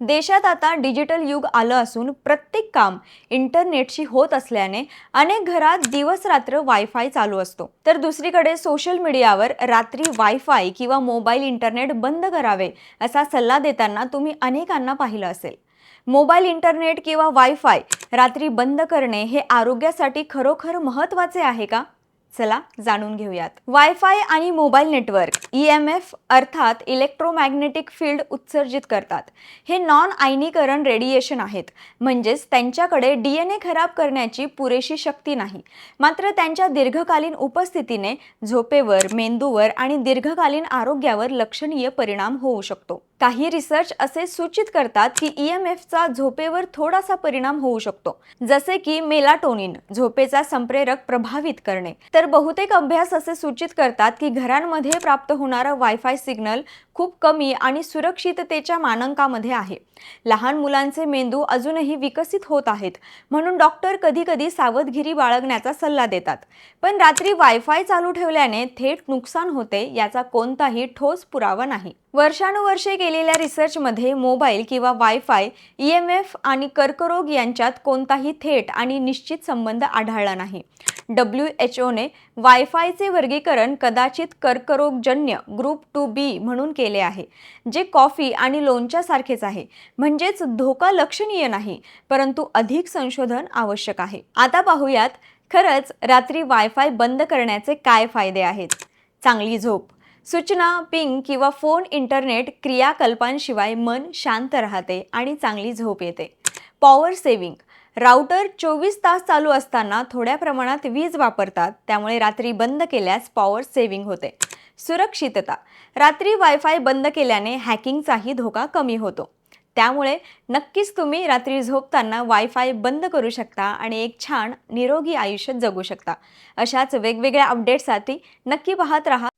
देशात आता डिजिटल युग आलं असून प्रत्येक काम इंटरनेटशी होत असल्याने अनेक घरात दिवस रात्र वायफाय चालू असतो, तर दुसरीकडे सोशल मीडियावर रात्री वायफाय किंवा मोबाईल इंटरनेट बंद करावे असा सल्ला देताना तुम्ही अनेकांना पाहिलं असेल. मोबाईल इंटरनेट किंवा वायफाय रात्री बंद करणे हे आरोग्यासाठी खरोखर महत्त्वाचे आहे का? चला जाणून घेऊयात. वायफाय आणि मोबाईल नेटवर्क EMF अर्थात इलेक्ट्रोमॅग्नेटिक फील्ड उत्सर्जित करतात. हे नॉन आयनीकरण रेडिएशन आहेत, म्हणजेच त्यांच्याकडे DNA खराब करण्याची पुरेशी शक्ती नाही. मात्र त्यांच्या दीर्घकालीन उपस्थितीने झोपेवर, मेंदूवर आणि दीर्घकालीन आरोग्यावर लक्षणीय परिणाम होऊ शकतो. काही रिसर्च असे सूचित करतात की EMFचा झोपेवर थोडासा परिणाम होऊ शकतो, जसे की मेलाटोनिन झोपेचा संप्रेरक प्रभावित करणे. तर बहुतेक अभ्यास असे सूचित करतात की घरांमध्ये प्राप्त होणारा वायफाय सिग्नल खूप कमी आणि सुरक्षिततेच्या मानकामध्ये आहे. लहान मुलांचे मेंदू अजूनही विकसित होत आहेत, म्हणून डॉक्टर कधी-कधी सावधगिरी बाळगण्याचा सल्ला देतात. पण रात्री वायफाय चालू ठेवल्याने थेट नुकसान होते याचा कोणताही ठोस पुरावा नाही. वर्षानुवर्षे केलेल्या रिसर्चमध्ये मोबाईल किंवा वायफाय, EMF आणि कर्करोग यांच्यात कोणताही थेट आणि निश्चित संबंध आढळला नाही. WHOने वायफायचे वर्गीकरण कदाचित कर्करोगजन्य ग्रुप 2B म्हणून केले आहे, जे कॉफी आणि लोणच्या सारखेच आहे. म्हणजेच धोका लक्षणीय नाही, परंतु अधिक संशोधन आवश्यक आहे. आता पाहूयात खरंच रात्री वायफाय बंद करण्याचे काय फायदे आहेत. चांगली झोप. सूचना, पिंग किंवा फोन इंटरनेट क्रियाकल्पांशिवाय मन शांत राहते आणि चांगली झोप येते. Power saving. राउटर 24 तास चालू असताना थोड्या प्रमाणात वीज वापरतात, त्यामुळे रात्री बंद केल्यास पॉवर सेव्हिंग होते. सुरक्षितता. रात्री वायफाय बंद केल्याने हॅकिंगचाही धोका कमी होतो. त्यामुळे नक्कीच तुम्ही रात्री झोपताना वायफाय बंद करू शकता आणि एक छान निरोगी आयुष्य जगू शकता. अशाच वेगवेगळ्या अपडेट्ससाठी नक्की पाहत राहा